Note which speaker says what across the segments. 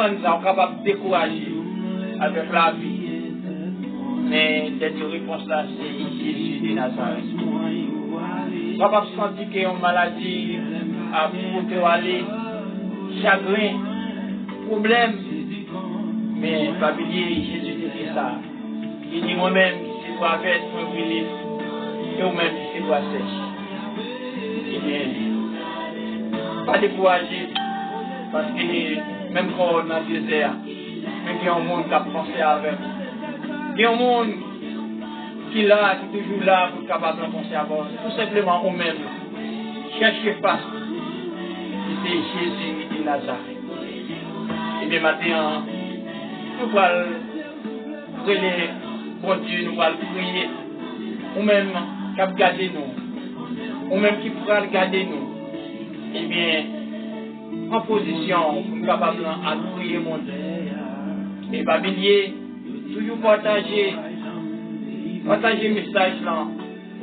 Speaker 1: Nous capables de décourager avec la vie. Mais cette réponse-là, c'est Jésus de Nazareth. Capable de sentir qu'il y a une maladie à pour aller, chagrin, problème. Mais pas oublier, Jésus dit ça. Il dit moi-même, c'est toi avec mon relief, et moi-même, c'est toi sèche. Eh bien, pas décourager, parce que même quand on est dans le désert, mais il y a un monde qui a pensé avec. Il y a un monde qui est là, qui est toujours là pour être capable de penser avec. Tout simplement, on même chercher face. C'est Jésus de Nazareth. Et bien maintenant, nous allons prier, bon Dieu, nous allons prier. Ou même qui a gardé nous. Ou même qui pourra garder nous. Eh bien, en position pour capable de prier mon Dieu. Et pas oublier, toujours partager le message là.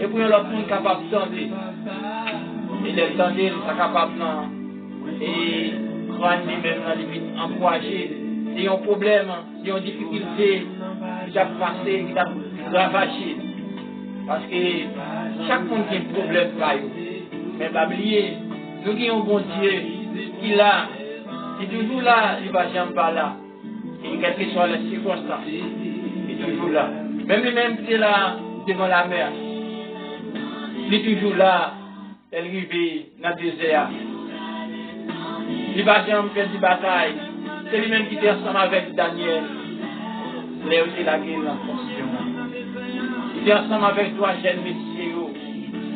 Speaker 1: Et pour l'autre monde capable d'entendre. Et d'entendre, ça capable et prendre lui-même dans les encourager. Si un problème, si une difficulté, qui a passé, qui a ravagé. Parce que chaque monde qui a un problème, mais pas oublier, nous avons un bon Dieu. Il est là, il est toujours là, il ne va jamais pas là. Et quelles que soient les circonstances, il est toujours là. Même lui-même qui est là devant la mer, il est toujours là, elle arrive dans le désert. Il ne va jamais faire de bataille. C'est lui-même qui était ensemble avec Daniel. Il est aussi la guerre en fonction. Il était ensemble avec trois jeunes messieurs.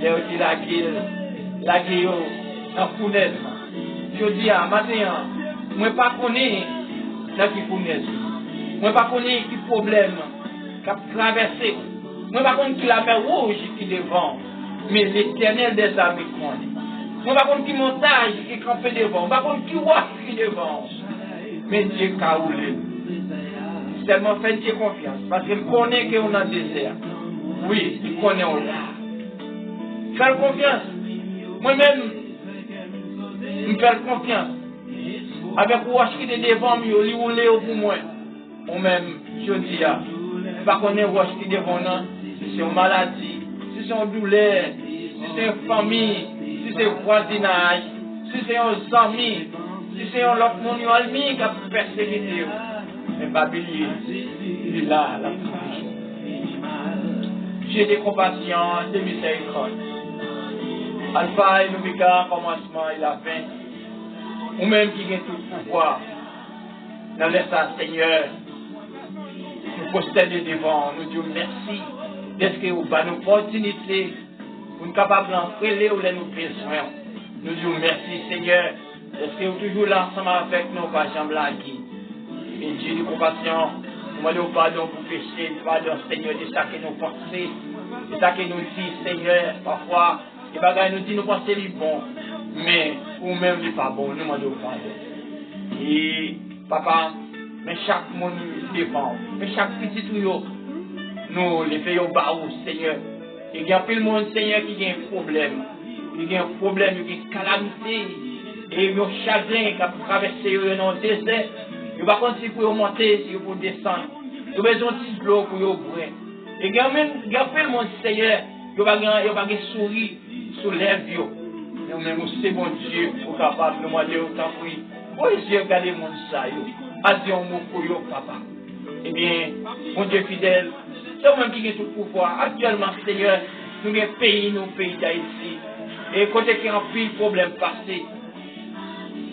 Speaker 1: Il est aussi la guerre en fournaise. Je dis à matin, moi pas connais dans qui fournaise. Moi pas connais qui problème qui a traversé. Moi pas connais qui la mer rouge qui devant. Mais l'Éternel des armées connaît. Moi pas connais qui montage qui campé devant. Moi pas connais qui roi qui devant. Mais Dieu a roulé. Seulement faites Dieu confiance. Parce qu'il connaît qu'on a désert. Oui, il connaît on là. Faites confiance. Moi-même, je me fais confiance. Avec Wash qui est devant moi, il roule pour moi. Moi-même, je dis, je ne sais pas qu'on est Wash qui est devant nous. Si c'est une maladie, si c'est une douleur, si c'est une famille, si c'est un voisinage, si c'est un ami, si c'est un autre monde qui a persécuté. Mais pas oublier, il est là, la provision. J'ai des compassions, des miséricordes. Alpha et l'Oméga, commencement et la fin. Ou même qui a tout le pouvoir. Dans l'espace, Seigneur, nous posternons devant, nous disons merci. D'être que vous avez une opportunité pour nous capables d'entrer où nous besoin. Nous disons merci, Seigneur. Est-ce que vous êtes toujours là ensemble avec nous, pas jamais blaguer. Et Dieu de compassion, nous demandons pardon pour pécher, pardon, Seigneur, de ça que nous pensons, de ça que nous disons, Seigneur, parfois. Et bagaille nous dit nous pensons les bons, mais ou même les pas bons, nous demandons pardon. Et papa, mais chaque monde nous défend, mais chaque petit tuyau, nous les faisons bas au Seigneur. Et il y a plus de monde, Seigneur, qui a un problème. Il y a un problème, il y a une calamité, et il y a un chagrin qui a traversé dans le désert. Il va continuer pour monter, si vous descendre. Il y a besoin de petit bloc pour ouvrir. Et il y a plus de monde, Seigneur, il va avoir un sourire sur les vieux. Nous même c'est mon Dieu pour capable de demander autant pour lui. Oh Dieu, regardez mon ça. A dit un mot pour vous, papa. Eh bien, mon Dieu fidèle, c'est moi qui ai tout le pouvoir. Actuellement, Seigneur, nous avons pays, nous, pays d'Haïti. Et côté qui a un pile problème passé,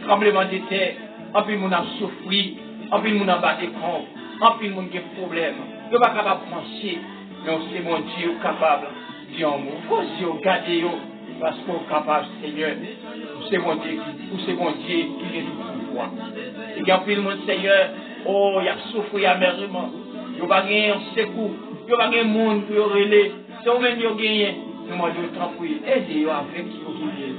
Speaker 1: tremblement de terre, un pile moun a souffert, un pile moun a battu contre, un pile moun qui a problème. Nous ne sommes pas capables de penser, mais c'est mon Dieu capable de dire un mot. Faut Dieu garder parce qu'on est capable, Seigneur. C'est mon Dieu qui est tout pouvoir. Et il y a un pile moun, Seigneur, oh, il y a souffert amèrement. Il n'y a pas de secours, il n'y a pas de monde pour relayer. Si on même y a gagné, nous demandons tranquille, aidez-vous avec qui vous vivez.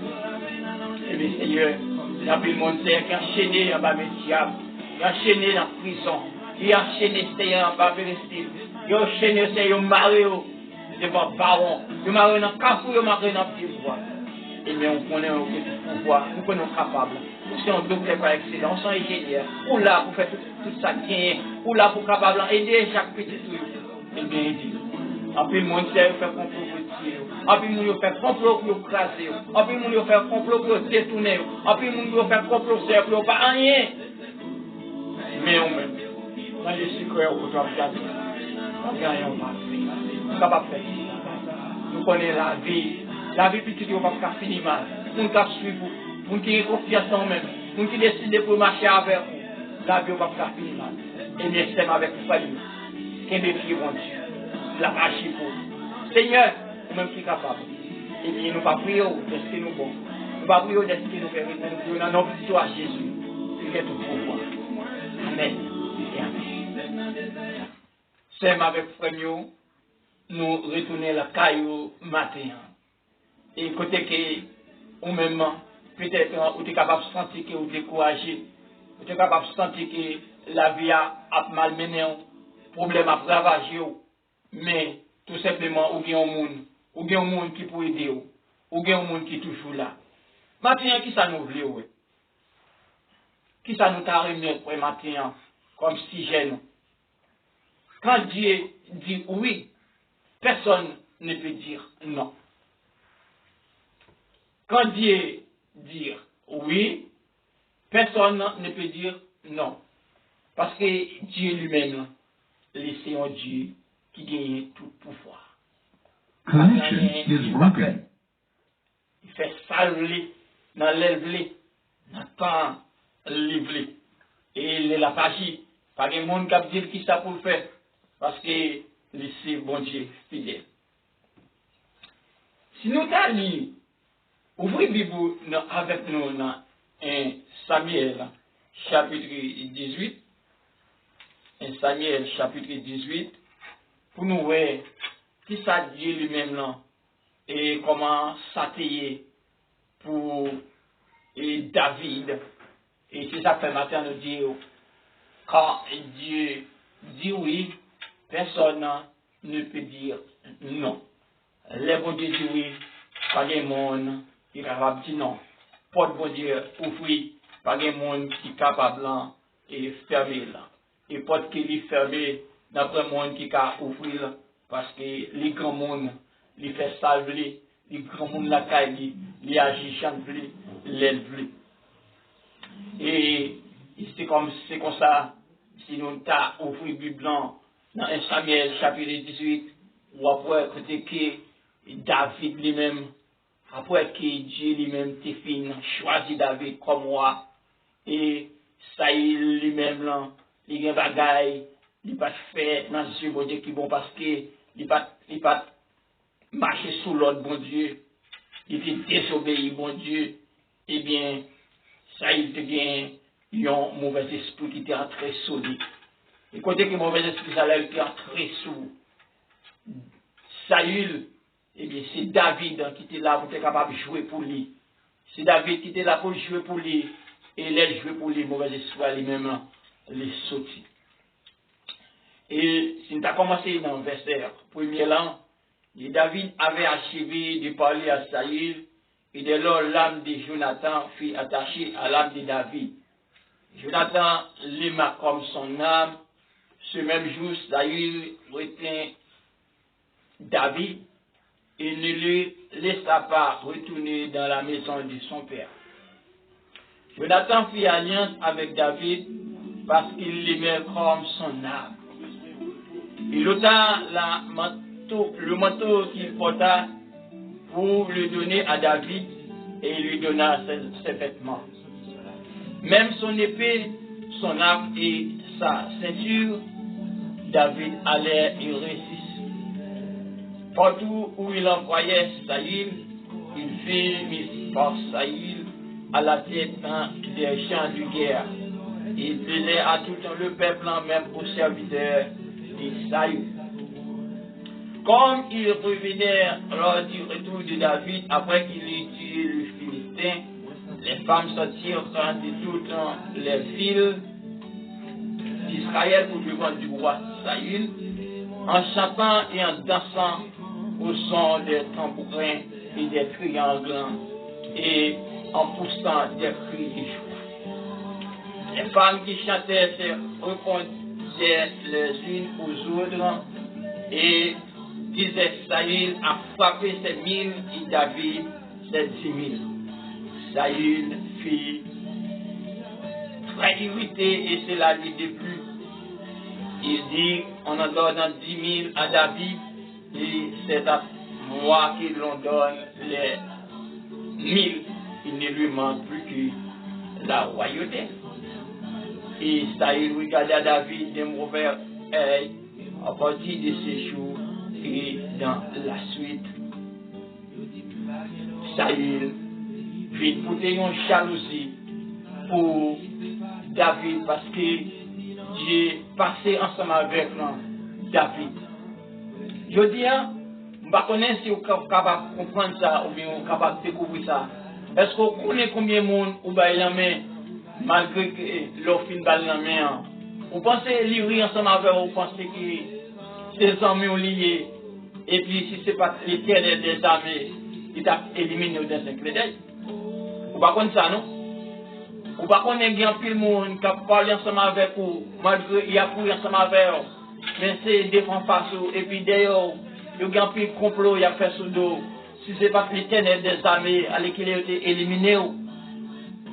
Speaker 1: Eh bien, Seigneur, il y a plus de monde qui est enchaîné en bas de diable, il est enchaîné dans la prison, il est enchaîné Seigneur en bas de Palestine, il est enchaîné Seigneur marié devant le baron, il est marié dans le cafou, il est marié dans le pied bois. Eh bien, on connaît un pouvoir, nous connaissons capable. Nous sommes docteurs par excellence, nous sommes ingénieurs, ou là pour faire tout ça qui ou là pour capable d'aider chaque petit truc. Eh bien, il dit. Après le monde fait complot pour tirer. Après le monde fait complot pour craser. Après le monde fait complot pour détourner. Après le monde fait complot pour pas rien. Mais on même, dans les secrets pour toi regarder, on gagne on va faire. Capable faire. Nous connaissons la vie. La vie petite on va pas finir mal. On va suivre, on qui est confiance en même, on qui décide pour marcher avec vous. La vie on va pas finir mal. Et bien c'est avec famille. Qu'est-ce que mon Dieu? La magie pour Seigneur, nous-mêmes qui sommes capables. Et bien, nous ne pas prier de ce que nous bon. Nous ne pas prier de ce que nous faisons, nous prions dans notre victoire Jésus. Il est tout pouvoir. Amen. Et amen. C'est avec frère, nous retournons la caillou matin. Et côté que, ou même, peut-être, vous êtes capable de sentir que vous êtes découragé. Vous êtes capable de sentir que la vie a mal mené, problème a ravagé. Mais tout simplement, ou bien un monde qui peut aider, ou bien un monde qui est toujours là. Maintenant, qui ça nous voulait? Qui ça nous a remis pour maintenant, comme si jeune? Quand Dieu dit oui, personne ne peut dire non. Quand Dieu dit oui, personne ne peut dire non. Parce que Dieu lui-même, laissez en Dieu qui gagne tout pouvoir. Il fait salver dans l'élevée, dans le temps livré. Et il n'a pas agi. Pas de monde qui dit qui ça pour le faire. Parce que c'est bon Dieu fidèle. Si nous allons ouvrir la Bible avec nous dans 1 Samuel chapitre 18. 1 Samuel chapitre 18. Pour nous voir qui ça Dieu lui-même là et comment ça t'est pour David. Et c'est ça que matin nous dit quand Dieu dit oui, personne ne peut dire non. Les bon Dieu dit oui, pas de monde qui est capable de dire non. Pas de bon Dieu ouvrir, pas de monde qui est capable de fermer là. Et pas de qui est fermé. D'après le monde qui a ouvert, parce que les grands mondes, les fait salver, les grands mondes la caille, les agit chanter, les et c'est comme ça, si nous avons ouvert la Bible dans 1 Samuel chapitre 18, ou après que David lui-même, après que Dieu lui-même t'a choisi David comme roi, et Saïl lui-même là, il a des bagailles. Il ne pas faire dans ce bon Dieu qui est bon parce qu'il ne pas marcher sous l'ordre bon Dieu. Il fait désobéir bon Dieu. Eh bien, ça il devient un mauvais esprit qui était entré sous lui. Et quand le mauvais esprit ça était entré sous Saül, eh bien c'est David qui était là pour être capable de jouer pour lui. C'est David qui était là pour jouer pour lui. Et il a joué pour lui, mauvais esprit lui-même, les sortis. Et si tu as commencé dans le verset premier là, David avait achevé de parler à Saül, et dès lors l'âme de Jonathan fut attachée à l'âme de David. Jonathan l'aima comme son âme. Ce même jour, Saül retint David et ne le laissa pas retourner dans la maison de son père. Jonathan fit alliance avec David parce qu'il l'aimait comme son âme. Il ôta le manteau qu'il porta pour le donner à David et il lui donna ses vêtements. Même son épée, son arc et sa ceinture, David allait y réussir. Partout où il envoyait Saül, il fut mis par Saül à la tête des champs de guerre. Il plaisait à tout le peuple, même aux serviteurs de Saül. Comme il revenait lors du retour de David, après qu'il ait tué le Philistin, les femmes sortirent de toutes les villes d'Israël au devant du roi Saül, en chantant et en dansant au son des tambourins et des triangles et en poussant des cris de joie. Les femmes qui chantaient se répondaient les unes aux autres et disaient Saül a frappé ses 1000 et David ses 10 000. Saül fut très irrité et cela lui déplut. Il dit, on en donne 10 000 à David et c'est à moi qui l'on donne les 1000. Il ne lui manque plus que la royauté. Et Saül regarda David d'un mauvais œil à partir de ces jours et dans la suite. Saül vit porter une jalousie pour David parce que j'ai passé ensemble avec David. Je dis, je ne sais pas si vous êtes capable de comprendre ça ou bien vous êtes capable de découvrir ça. Est-ce que vous connaissez combien de monde ou bien la main malgré que l'offre une balle dans la main? Vous pensez lire ensemble avec vous, vous pensez que ces amis ont lié et puis si ce n'est pas l'Éternel des armées, il t'a éliminé dans un clin d'œil. Vous ne connaissez pas ça, non? Vous ne connaissez pas qu'il y a monde qui a parlé ensemble avec vous, malgré qu'il a couru ensemble avec vous, mais c'est défend face et puis d'ailleurs, il y a un peu de complot, il a fait sous dos. Si ce n'est pas l'Éternel des armées, à qui il a été éliminé, vous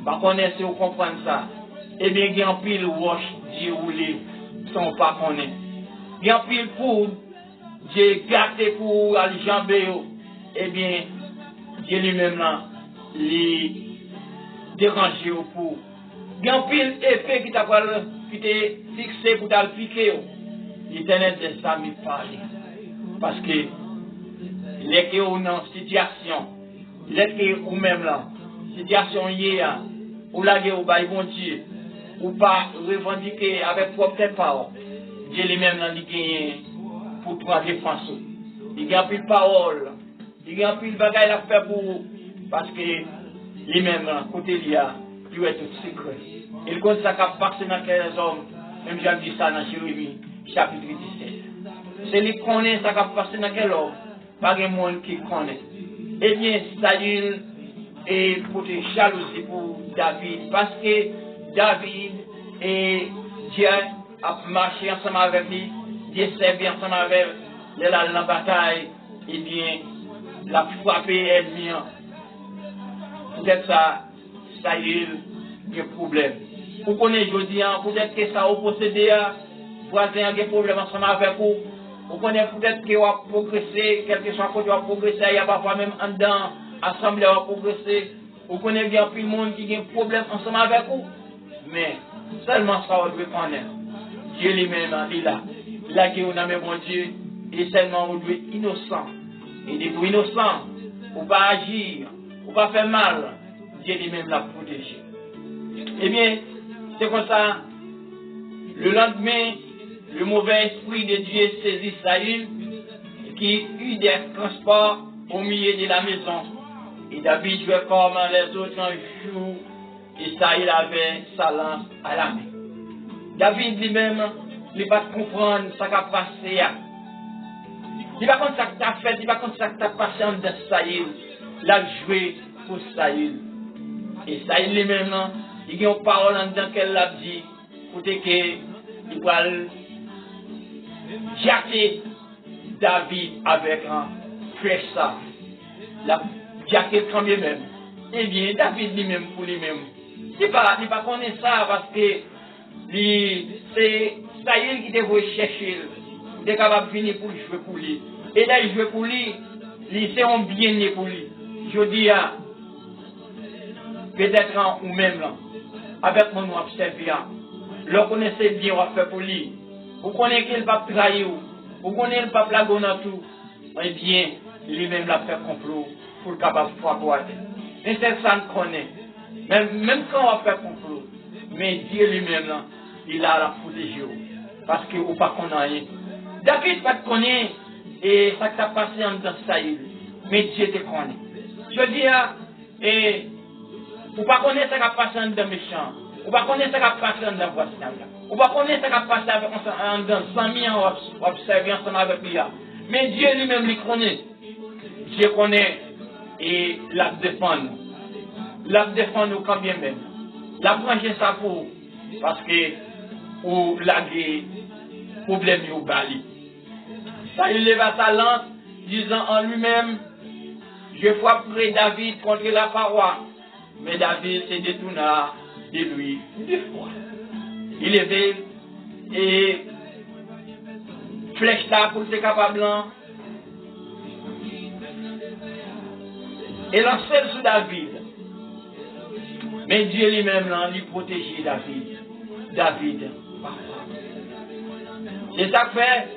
Speaker 1: ne connaissez pas, vous comprenez ça. Eh bien, il y a un peu de wash, Dieu roulé, sans pas connaître. Il y a un peu de poudre, Dieu gâté pour aller jamber, eh bien, Dieu lui-même là, les déranger pour. Il y a un peu d'effet qui t'a fixé pour t'aller piquer. L'Éternel des armées parle. Parce que les qui ont une situation, les qui ont même là, situation hier, ou la guerre au bail bon Dieu, ou pas revendiquer avec propre parole, Dieu lui-même là, il gagne pour trois défenses. Il gagne plus de parole, il gagne plus de bagaille à faire pour vous, parce que lui-même là, côté là, il est tout secret. Il compte ça qui passe dans les hommes, même j'ai dit ça dans Jérémie, chapitre 17. C'est lui qui connaît ça qui passe dans quel homme, pas de monde qui connaît. Eh bien, Saül est pour des jalousie pour David, parce que David et Dieu a marché ensemble avec lui, Dieu servi ensemble avec lui, dans la bataille, eh bien, l'a frappé ennemi. Peut-être ça, Saül, il y a un problème. Vous connaissez aujourd'hui, peut-être que ça a possédé, voisin a des problèmes ensemble avec vous. Vous connaissez peut-être qu'il va progresser, quel que soit côté va progresser, il y a parfois même en dedans, assemblée va progresser. Vous connaissez bien plus le monde qui a un problème ensemble avec vous. Mais seulement ça, vous devez connaître. Dieu lui-même, il est là. Là qui est au nom de mon Dieu, et seulement vous devez être innocent. Et des vous innocent, vous pas agir, vous pas faire mal. Dieu lui-même l'a protégé. Eh bien, c'est comme ça. Le lendemain, le mauvais esprit de Dieu saisit Saül, qui eut des transports au milieu de la maison. Et David jouait comme les autres jours, et Saül avait sa lance à la main. David lui-même, il ne va pas comprendre ce qui a passé. Il ne va pas comprendre ce que tu as fait, il ne va pas comprendre ce que tu as passé en de Saül. Il a joué pour Saül. Et Saül lui-même, il y a une parole en dedans qu'elle a dit, pour que il va jaquer David avec un flèche ça. La jaquer quand même. Eh bien, David lui-même pour lui-même. Il ne va pas connaître ça parce que c'est Saül qui devait chercher. Il est capable de venir pour jouer pour lui. Et là, il veut pour lui, c'est un bien pour lui. Je dis à, peut-être ou même là, avec mon observé, le connaissez bien, on va faire pour lui. Vous connaissez qu'il va trahir, vous connaissez le pape la dans tout. Eh bien, lui-même l'a fait complot pour le capable de frapper. Mais c'est ça qu'on connaît. Même quand on va faire complot, mais Dieu lui-même, là, il a la protéger. Parce que vous ne connaissez rien. David ne connaît pas et ça t'a passé en dans Saïd. Mais Dieu te connaît. Je dis, et vous ne connaissez pas ce qui a passé en dans méchant. Vous ne connaissez pas ce qui a passé en dans voisin. Vous ne connaissez pas ce qui a passé en dans 100 000 observer ensemble avec lui. Mais Dieu lui-même le connaît. Dieu connaît et l'a défend. L'a défend nous quand bien même. La brancher ça pour parce que pour la problème au Bali. Ça il leva sa lance disant en lui-même je frapperai David contre la paroi. Mais David se détourna de lui deux fois. Il levait et flèche là pour ses capables blancs. Et lancer sur David. Mais Dieu lui-même là, lui protégeait David. David. C'est ça que fait.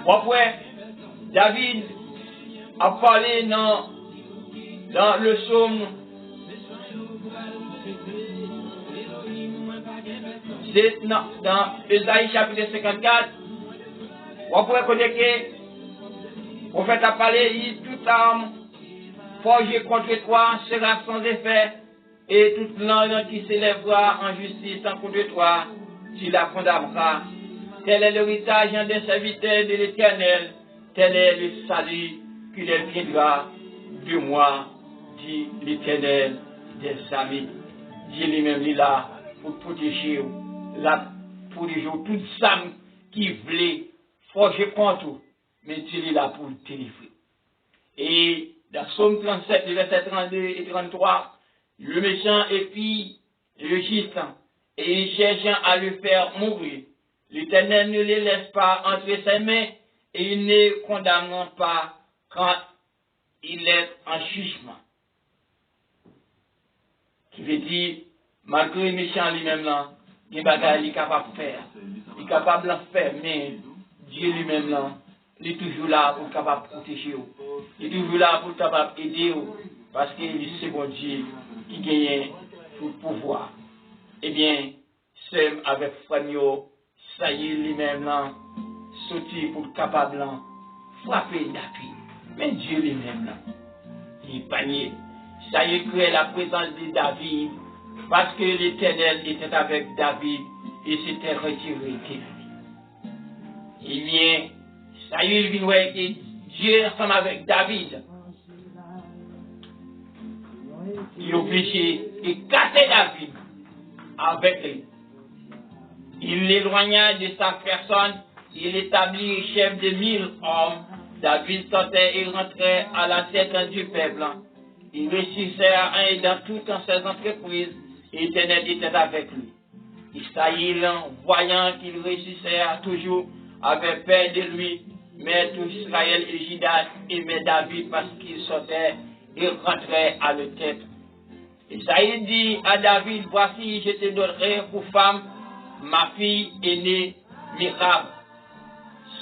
Speaker 1: Après, David a parlé dans le psaume. C'est dans Ésaïe chapitre 54. On pourrait connaître que le prophète a parlé, toute arme forgée contre toi sera sans effet, et toute langue qui s'élèvera en justice contre toi, tu la condamneras. Tel est l'héritage des serviteurs de l'Éternel, tel est le salut qui les viendra de moi, dit l'Éternel des amis. Dieu lui-même est là pour protéger, toute âme qui voulait forger contre vous. Mais Dieu est là pour le délivrer. Et dans Psaume 37, les versets 32 et 33, le méchant épie le juste et il cherche à le faire mourir. L'Éternel ne les laisse pas entre ses mains et il ne condamne pas quand il est en jugement. Qui veut dire, malgré le méchant lui-même là, il est capable de faire. Il est capable de faire, mais Dieu lui-même là, il est toujours là pour capable de protéger. Il est toujours là pour capable d'aider. Parce que c'est bon Dieu qui gagne tout pouvoir. Eh bien, c'est avec Franio, ça y est lui-même là, sorti pour capable là, frapper David. Mais Dieu lui-même là, il est panier. Ça y est créé la présence de David, parce que l'Éternel était avec David et s'était retiré de lui. Eh bien, ça y est, il vient que Dieu ensemble avec David. Il est obligé de casser David avec lui. Il l'éloigna de sa personne, il établit chef de 1000 hommes. David sortait et rentrait à la tête du peuple. Il réussissait à un et dans toutes ses entreprises, et l'Éternel était avec lui. Israël, voyant qu'il réussissait à toujours, avait peur de lui, mais tout Israël et Juda aimaient David parce qu'il sortait et rentrait à la tête. Isaïe dit à David, voici, je te donnerai pour femme ma fille aînée, Michal.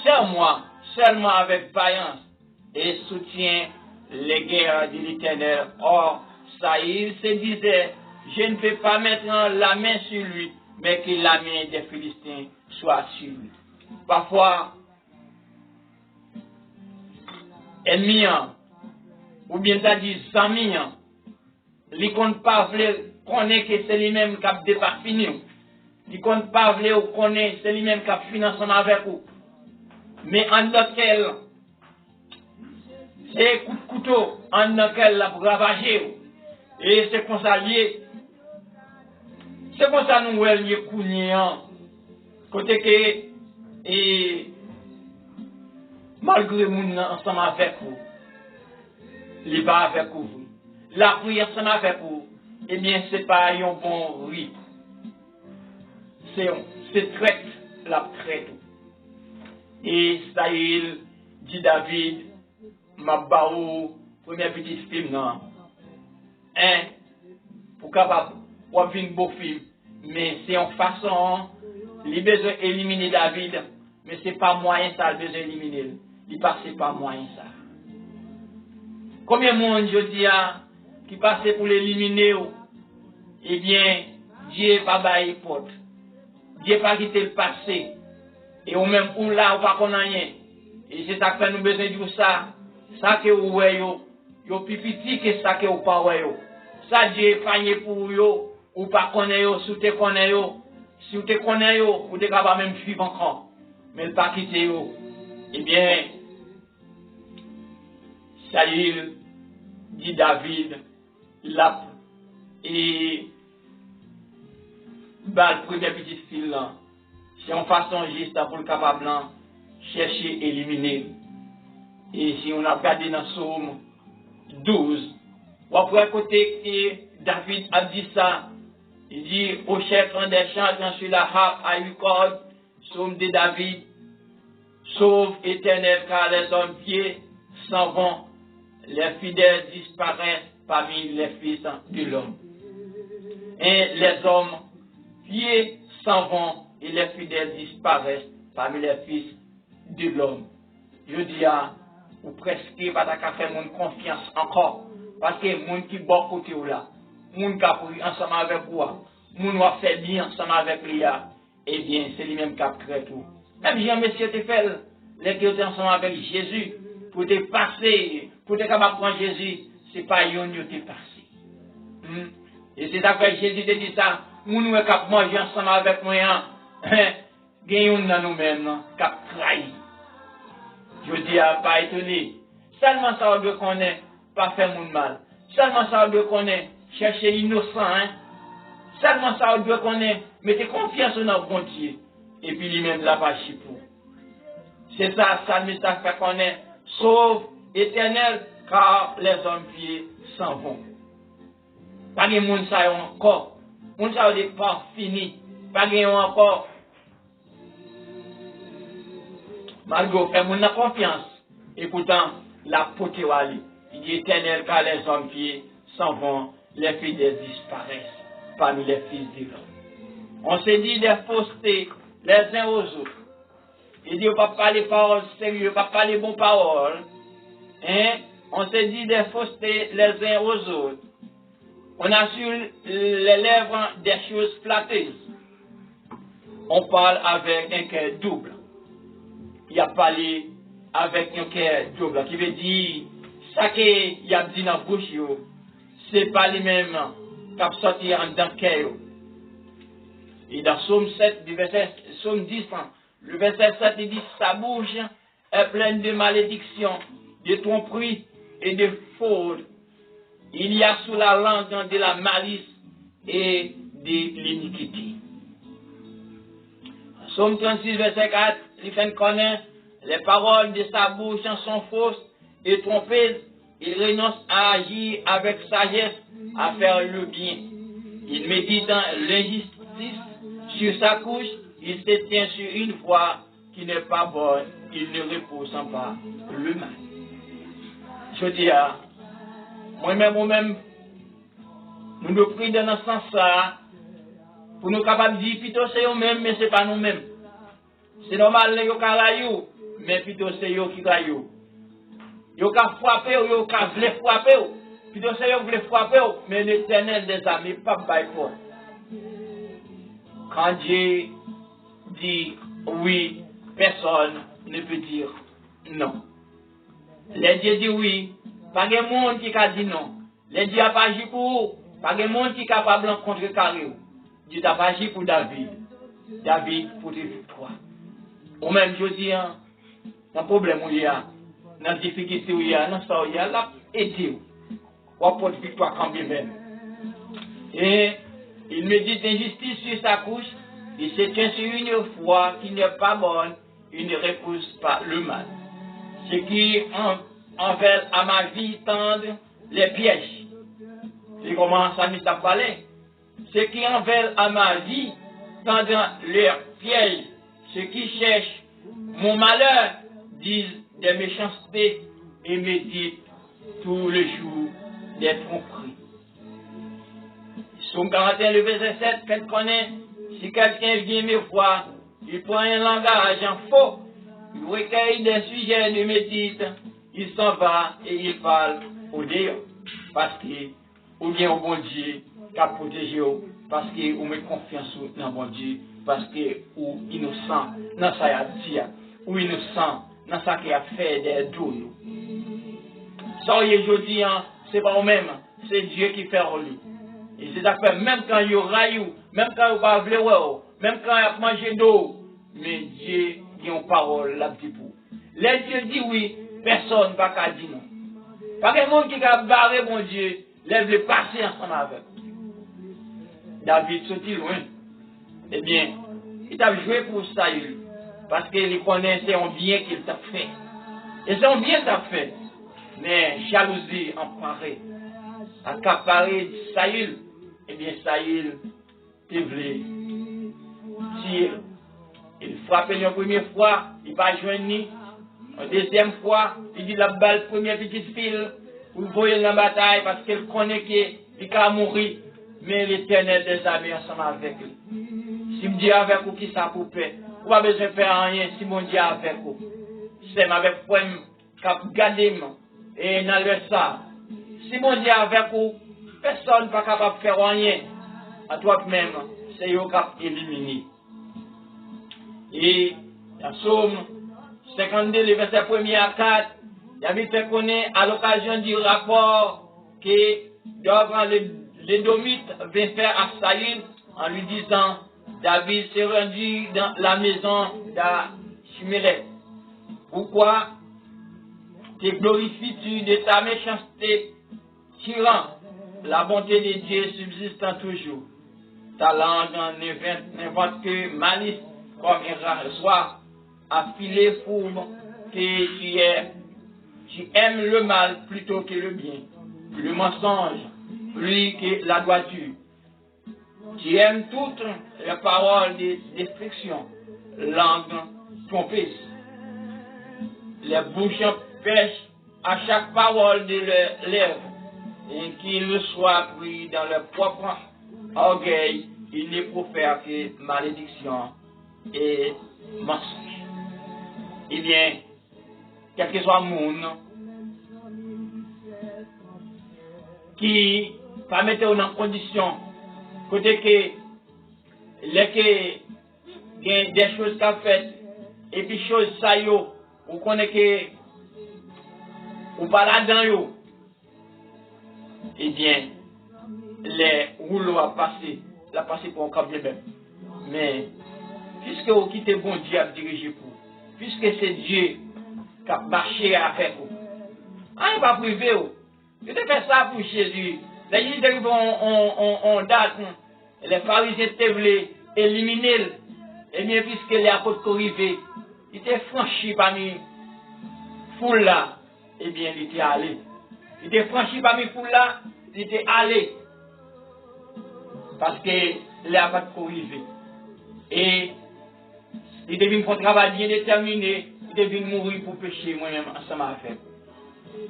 Speaker 1: Serre-moi seulement avec vaillance et soutiens les guerres de l'Éternel. Or, Saïl se disait, je ne peux pas mettre la main sur lui, mais que la main des Philistins soit sur lui. Parfois, ennemis, ou bien t'as dit amis, ils ne comptent pas connaître que c'est lui-même qui a dépassé nous. Ils ne comptent pas connaître que c'est lui-même qui a financé avec vous. Mais en lequel, c'est coup de couteau, en lequel la ravager. Et c'est comme ça lié. C'est comme ça nous voyons les cougnants. Côté que, et malgré nous ensemble avec vous, les bas avec vous, la prière ensemble avec vous, eh bien c'est pas un bon rythme. C'est traite, la traite. Et Saïl dit David, m'a baou, premier petit film, non. Hein? Pour capable, ou un beau film. Mais c'est en façon, il a besoin d'éliminer David, mais c'est pas moyen ça, il a besoin d'éliminer. Il passe pas moyen ça. Combien de monde, je dis, qui passait pour l'éliminer, eh bien, Dieu pas bailler porte. Dieu pas quitté le passé. Et ou même ou là, ou pas qu'on a rien. Et c'est ça que nous besoin de ça. Ça que vous voyez, yo plus petit que ça que vous pas voyez. Ça Dieu panier pour yo, ou pas connaît yo, si vous te connaît yo, si vous te connaît yo, vous êtes capable même suivre encore. Mais le pas quitter yo. Eh bien, Saïl dit David, là, et le premier petit fil là, c'est en façon juste pour le capable là, chercher, éliminer. Et si on a regardé dans Psaume 12, ou après côté que David a dit ça, il dit au chef des chants sur la harpe à 8 cordes, Psaume de David, sauve éternel car les hommes pieds s'en vont, les fidèles disparaissent parmi les fils de l'homme. Et les hommes pieds s'en vont et les fidèles disparaissent parmi les fils de l'homme. Je dis à ou presque pas qu'à faire mon confiance encore parce que mon qui bon côté ou là, mon qui a ensemble avec moi, mon va faire bien ensemble avec lui, eh bien c'est lui même qui a créé tout. Même Jean Monsieur te fait les qui étaient ensemble avec Jésus pour te passer, pour te capable prendre Jésus, c'est pas yon qui te passé. Et c'est après Jésus te dit ça, mon est capable manger ensemble avec moi, gagnons dans nous-mêmes qui a trahi. Je dis à pas étonné. Seulement ça on doit connaître, pas faire mon mal. Seulement ça on doit connaître, chercher innocent. Seulement ça on doit connaître, mettez confiance dans le bon Dieu. Et puis lui-même la pas chipou. C'est ça, ça me fait connaître. Sauve éternel, car les hommes pieds s'en vont. Pas de monde ça encore. Monde ça n'est pas fini. Pas de encore. Malgré fait mon confiance. Et pourtant, la pote wali. Il dit éternel car les hommes pieds s'en vont, les fidèles disparaissent parmi les fils de l'homme. On se dit des faussetés les uns aux autres. Il dit on ne va pas parler paroles sérieuses, on ne va pas parler bonnes paroles. On se dit des faussetés les uns aux autres. On a sur les lèvres des choses flatteuses. On parle avec un cœur double. Il a parlé avec un cœur double, qui veut dire, ça qu'il a dit dans la bouche, c'est pas les mêmes qui a sorti dans le cœur. Et dans Psaume 7, Psaume 10, le verset 7, il dit, sa bouche est pleine de malédictions, de tromperies et de fraudes. Il y a sous la langue de la malice et de l'iniquité. Psaume 36, verset 4, il fait connaître les paroles de sa bouche sont fausses et trompeuses. Il renonce à agir avec sagesse, à faire le bien. Il médite dans l'injustice sur sa couche. Il se tient sur une voie qui n'est pas bonne. Il ne repose pas le mal. Je dis à moi-même, nous nous prions dans ce sens-là pour nous capables de dire plutôt c'est eux-mêmes, mais ce n'est pas nous-mêmes. C'est normal, les gens qui mais plutôt c'est eux qui gagnent. Ils ont frappé, ils ont voulu frapper. Plutôt c'est eux qui veulent frapper, mais l'Éternel des amis, pas pour. Quand Dieu dit oui, personne ne peut dire non. Les Dieu dit oui, pas de monde qui a dit non. Les Dieu a pas agi pour pas de monde qui est capable de contrecarrer. Dieu a pas agi pour David. David pour des victoires. Ou même je dis, dans le problème où il y a, dans la difficulté où il y a, dans ça où il y a, là, aidez-vous. Ou apporte victoire quand même. Et il médite injustice sur sa couche, il se tient sur une foi qui n'est pas bonne, il ne repousse pas le mal. Ce qui envers à ma vie tendent les pièges. C'est comment ça m'est parlé. Ce qui envers à ma vie tendent leurs pièges. Ceux qui cherchent mon malheur, disent des méchancetés et méditent tous les jours des tromperies. Psaume 41, le verset 7, qu'elle connaît, si quelqu'un vient me voir, il prend un langage en faux, il recueille des sujets de médite, il s'en va et il parle au dehors. Parce que, ou bien au bon Dieu, qui a protégé, parce que, ou met confiance dans bon Dieu, parce que, ou innocent, dans sa yadzi, ou innocent, dans sa qui a fait des douilles. Ça, aujourd'hui, c'est pas vous-même, c'est Dieu qui fait lui. Et c'est ça fait, même quand il y a raillou, même quand il n'y a pas de même quand il y a mangé d'eau, mais Dieu dit une parole là petit pour. Les Dieu dit oui, personne ne va pas dire non. Pas que monde qui a barré mon Dieu, lève le passer ensemble avec. David sorti loin. Eh bien, il a joué pour ça, parce qu'il connaissait un bien qu'il t'a fait. Et c'est un bien qu'il t'a fait. Mais jalousie emparée, accaparé Saül, eh bien Saül te voulait tirer. Il frappait une première fois, il va joindre ni. Une deuxième fois, il dit la balle première petite file pour voyer dans la bataille parce qu'il connaît qu'il va mourir. Mais l'Éternel des armées ensemble avec lui. Si mon Dieu avec vous, qui ça pour paix? Vous n'avez pas besoin de faire rien si mon Dieu avec vous. C'est avec vous qui a gardé et dans le ça. Si mon Dieu avec vous, personne n'est pas capable de faire rien. À toi-même, c'est eux qui ont éliminé. Et la Psaume 52, le verset 1er à 4, il a mis fait connaître à l'occasion du rapport que l'Édomite vint faire à Saül en lui disant David s'est rendu dans la maison d'Achimélec. Pourquoi te glorifies-tu de ta méchanceté, tyran, la bonté de Dieu subsistant toujours? Ta langue n'invente que malice comme un soir, affilé fourbe, que tu aimes le mal plutôt que le bien, le mensonge plus que la droiture. Tu aimes toutes les paroles de destruction, langue trompeuse. Les bouches pêchent à chaque parole de leurs lèvres, et qu'ils soient pris dans leur propre orgueil, ils ne profèrent que malédiction et mensonge. Eh bien, quel que soit le monde qui va mettre en condition, côté que les des choses qu'a fait, et puis choses ça yo, ou connaît que ou pas là-dedans, eh bien, les rouleaux a passé pour un câble même. Mais, puisque vous quittez bon Dieu à diriger pour, puisque c'est Dieu qui a marché avec vous, il va priver vous. Je te fais ça pour Jésus. Les gens arrivent en date, les pharisiens te voulaient éliminer, et bien, puisque les apôtres arrivés, ils étaient franchis parmi foule là, eh bien, il était allé. Il était franchi parmi foule là, il était allé. Parce que les apôtres arrivés. Et il devait faire un travail bien déterminé, il devait mourir pour pécher moi-même ensemble avec.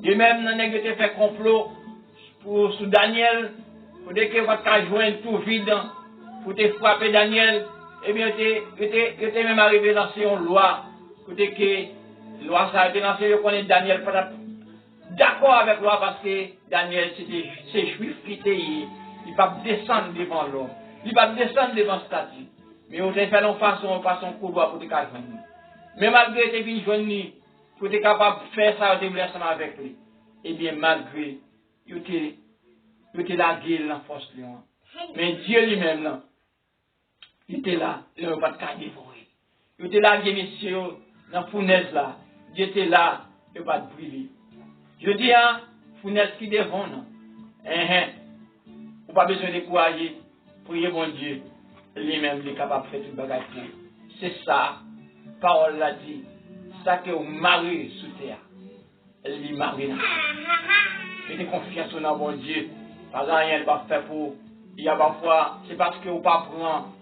Speaker 1: De même, nous avons fait complot pour Daniel, pour que votre joindre tout vide, pour te frapper Daniel, et bien, il était même arrivé dans une loi, pour que loi ça a été lancée, je connais Daniel pas d'accord avec loi parce que Daniel c'est juif qui était, il va descendre devant l'homme, il va descendre devant le statut. Mais on a fait une façon couloir pour te faire. Mais malgré tes vignes jeunes, pour être capable de faire ça, de ensemble avec lui. Eh bien, malgré, il était là, il la force. Mais Dieu lui-même, là, il était là, il n'a pas de cas dévoré. Il était là, messieurs, dans la fournaise là. Dieu était là, il n'a pas de brûler. Je dis, fournaise qui devant, non. Vous n'avez pas besoin de courager, priez mon Dieu. Lui-même, il est capable de faire tout le bagage. C'est ça, parole l'a dit, ça que vous mariez sous terre. Elle lui marie. Mettez confiance dans mon Dieu. Pas rien, elle va faire pour. Il y a parfois, c'est parce que vous ne pas prendre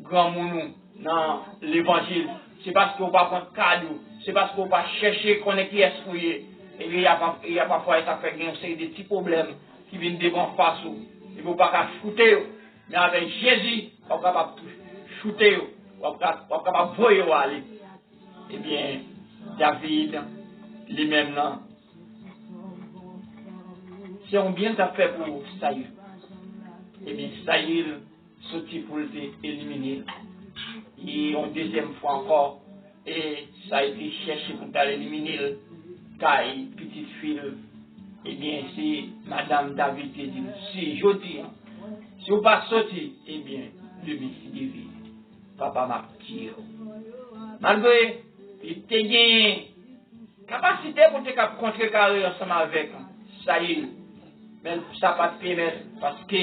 Speaker 1: grand mounou dans l'évangile. c'est parce qu'on va prendre cadeau, c'est parce qu'on va chercher qu'on est qui est fouillé. Et il y a parfois ça fait une série de petits problèmes qui viennent devant face. Il ne faut pas shooter, mais avec Jésus, on est capable de shooter, on est capable de voyer aller. Eh bien, David, lui-même là, c'est un bien fait pour Saül. Eh bien, Saül sorti pour l'éliminer. Et une deuxième fois encore, et ça a été cherché pour l'éliminer, car petite fille, eh bien, c'est Madame David qui dit, si je dis, si vous ne pas sortir, eh bien, le Messie de vie, papa m'a tiré. Malgré, il te gagné capacité pour te contrecarrer ensemble avec Saül, mais ça ne va pas te permettre, parce que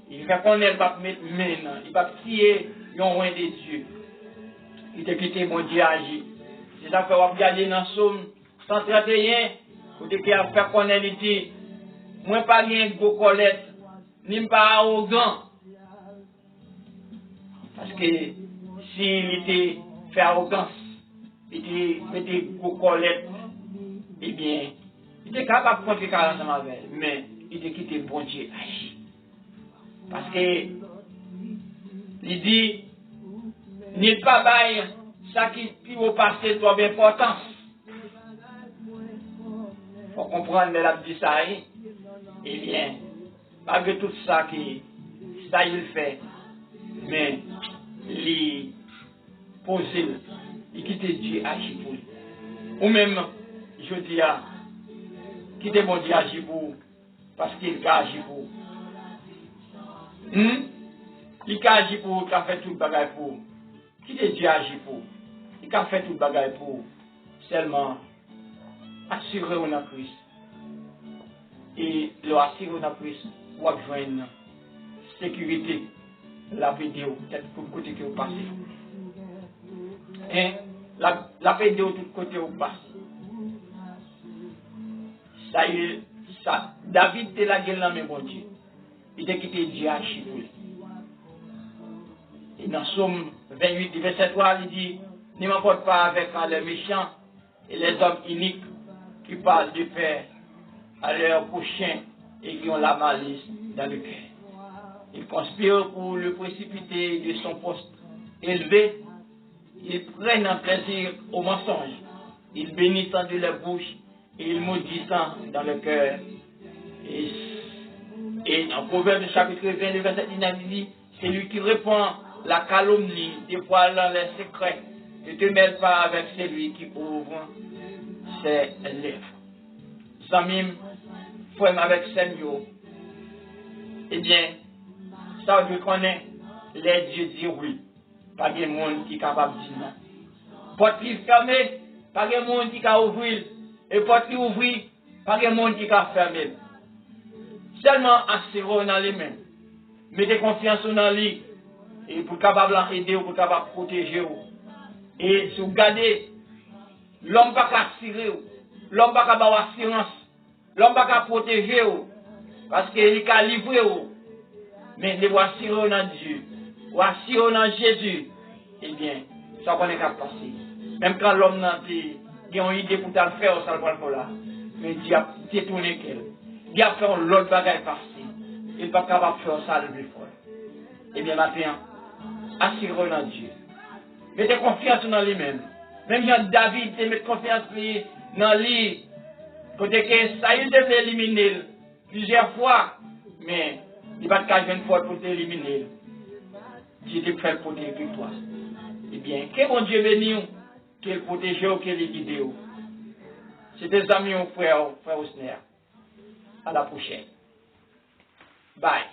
Speaker 1: il fait qu'on ne va pas mettre main, il va prier un roi de Dieu. Il te quitté mon Dieu agit. C'est ça que vous regardez dans Somme 131, vous te faire connaître, il dit, moi pas rien de colette, ni pas arrogant. Parce que s'il était fait arrogance, il était colette, eh bien, il était capable de prendre carrément avec, mais il te quitté bon Dieu agit. Parce que, il dit, n'est pas bail, ça qui au passé doit d'importance. Il faut comprendre de la dit ça, eh bien, malgré tout ça qui, ça il fait, mais, il pose, il quitte Dieu agit pour lui. Ou même, je dis, quitte mon Dieu agit pour, parce qu'il a agi pour. Il a agi pour, il a fait tout le bagage pour. Qui est Dieu agi pour? Il a fait tout le bagage pour. Seulement, assurer on a Christ. Et le assurer on a Christ, on va joindre sécurité, la vidéo, peut-être pour le côté que vous passez. Hein? La vidéo, tout le côté où vous passez. Ça, David était la gueule dans mes bon Dieu. Il a quitté Dieu agi pour lui. Et dans Somme 28, verset 3, il dit, ne m'emporte pas avec les méchants et les hommes iniques qui parlent du Père à leurs prochains et qui ont la malice dans le cœur. Ils conspirent pour le précipiter de son poste élevé. Ils prennent un plaisir au mensonge. Ils bénissent de leur bouche et ils maudissent dans le cœur. Et dans Proverbe chapitre 20, verset 19, il dit, c'est lui qui répond la calomnie, dévoilant les secrets. Ne te mêle pas avec celui qui ouvre ses lèvres. Samim, frère avec Seigneur. Eh bien, ça veut connaître les dieux disent oui. Pas de monde qui est capable de dire non. Porte qui fermée, pas de monde qui a ouvert. Et porte qui ouvrir, pas de monde qui a fermé. Seulement assurer dans les mains. Mettez confiance dans lui. Et pour capable aider, pour capable protéger. Et si vous regardez, l'homme pas qu'à assurer, l'homme pas qu'à avoir assurance, l'homme pas qu'à protéger, parce qu'il est qu'à livrer. Mais il doit assurer dans Dieu, ou assurer dans Jésus, eh bien, ça va pas passer. Même quand l'homme n'a pas une idée pour le faire, ça va pas là. Mais Dieu a détourné qu'elle. Dieu a fait l'autre bagaille passer. Il n'est pas capable de faire ça le plus fort. Eh bien, maintenant, assurez dans Dieu. Mettez confiance dans lui-même. Même Jean David, mettez confiance dans lui. Côté que ça, il devait éliminer plusieurs fois. Mais il va pas une fois pour t'éliminer. Dieu te fait pour tes victoires. Eh bien, que bon Dieu bénisse, qu'il protège ou qu'il guide. C'est des amis, frère Osner. À la prochaine. Bye.